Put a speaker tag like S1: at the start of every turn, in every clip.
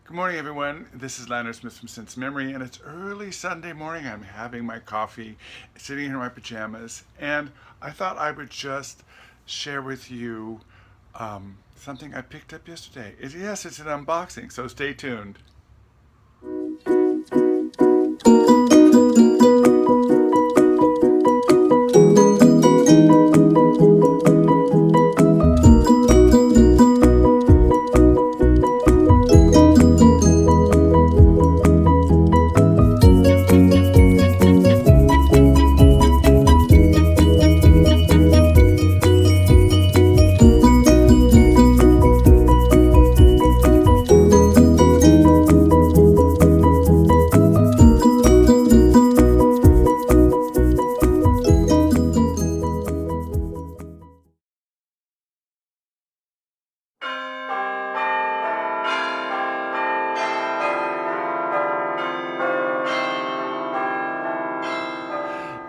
S1: Good morning, everyone. This is Lanier Smith from Sense Memory, and it's early Sunday morning. I'm having my coffee, sitting here in my pajamas, and I thought I would just share with you something I picked up yesterday. Yes, it's an unboxing, so stay tuned.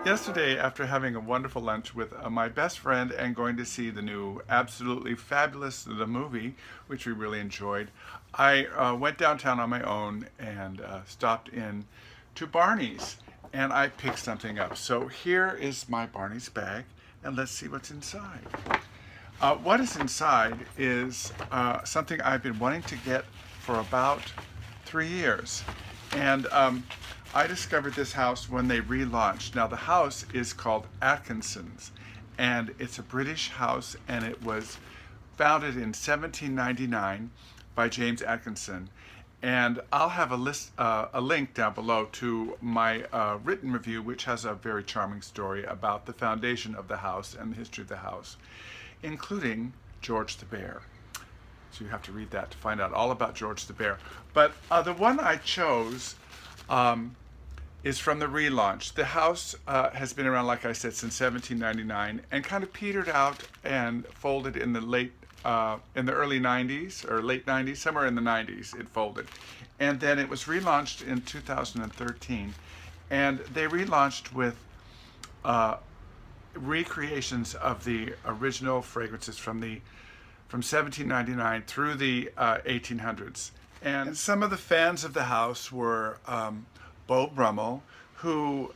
S1: Yesterday, after having a wonderful lunch with my best friend and going to see the new Absolutely Fabulous, the movie, which we really enjoyed, I went downtown on my own and stopped in to Barney's, and I picked something up. So here is my Barney's bag, and let's see what's inside. What is inside is something I've been wanting to get for about 3 years. And I discovered this house when they relaunched. Now, the house is called Atkinson's, and it's a British house, and it was founded in 1799 by James Atkinson. And I'll have a link down below to my written review, which has a very charming story about the foundation of the house and the history of the house, including George the Bear. So you have to read that to find out all about George the Bear. But the one I chose is from the relaunch. The house has been around, like I said, since 1799, and kind of petered out and folded in the early 90s or late 90s, somewhere in the 90s it folded. And then it was relaunched in 2013, and they relaunched with recreations of the original fragrances from 1799 through the 1800s. And some of the fans of the house were Beau Brummel, who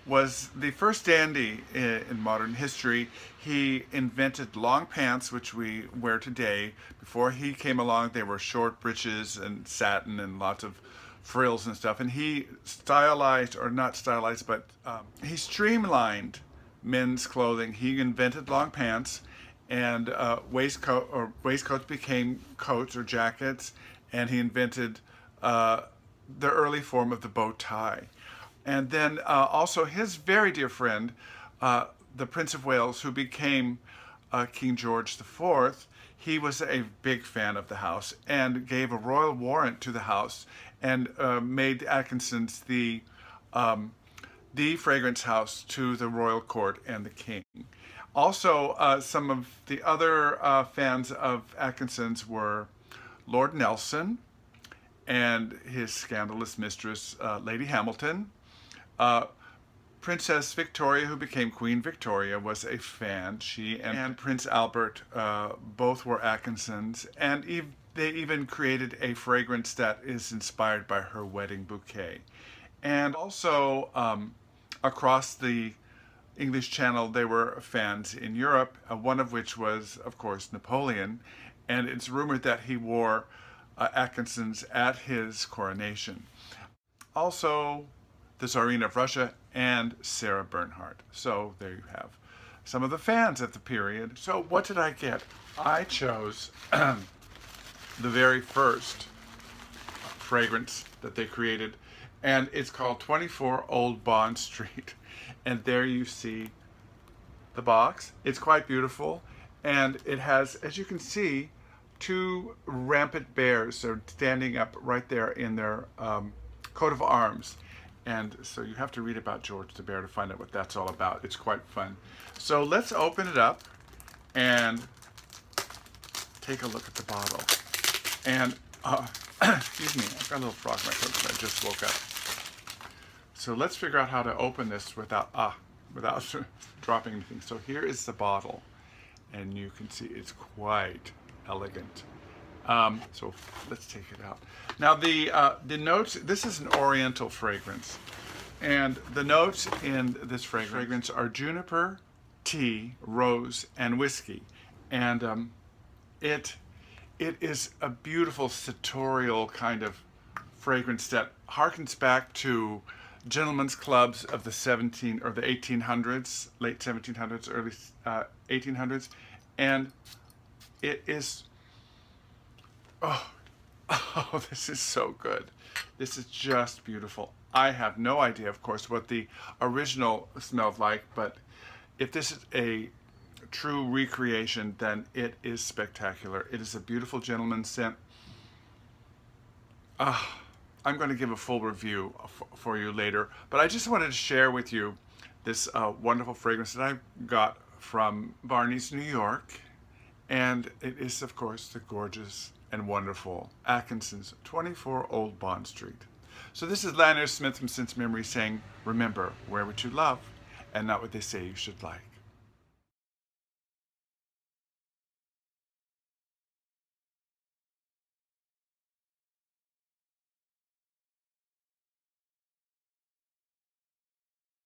S1: was the first dandy in modern history. He invented long pants, which we wear today. Before he came along, they were short breeches and satin and lots of frills and stuff. And he stylized, or not stylized, but he streamlined men's clothing. He invented long pants, and waistcoats became coats or jackets, and he invented the early form of the bow tie. And then also his very dear friend, the Prince of Wales, who became King George IV, he was a big fan of the house and gave a royal warrant to the house and made Atkinson's the fragrance house to the royal court and the king. Also, some of the other fans of Atkinson's were Lord Nelson and his scandalous mistress, Lady Hamilton. Princess Victoria, who became Queen Victoria, was a fan. She and Prince Albert both were Atkinsons, and they even created a fragrance that is inspired by her wedding bouquet. And also, across the English Channel, there were fans in Europe, one of which was, of course, Napoleon, and it's rumored that he wore Atkinson's at his coronation. Also, the Tsarina of Russia and Sarah Bernhardt. So there you have some of the fans at the period. So what did I get? I chose the very first fragrance that they created, and it's called 24 Old Bond Street. And there you see the box. It's quite beautiful, and it has, as you can see, two rampant bears. So standing up right there in their coat of arms. And so you have to read about George the Bear to find out what that's all about. It's quite fun. So let's open it up and take a look at the bottle. And excuse me, I've got a little frog in my throat because I just woke up. So let's figure out how to open this without dropping anything. So here is the bottle, and you can see it's quite elegant. So let's take it out. Now the notes. This is an Oriental fragrance, and the notes in this fragrance are juniper, tea, rose, and whiskey, and it is a beautiful sartorial kind of fragrance that harkens back to gentlemen's clubs of the 1800s, late 1700s, early 1800s, and it is oh, oh, this is so good. This is just beautiful. I have no idea, of course, what the original smelled like, but if this is a true recreation, then it is spectacular. It is a beautiful gentleman's scent. I'm going to give a full review for you later, but I just wanted to share with you this wonderful fragrance that I got from Barney's, New York, and it is, of course, the gorgeous and wonderful Atkinson's 24 Old Bond Street. So this is Lanier Smith from Sense Memory saying, remember, wear what you love and not what they say you should like.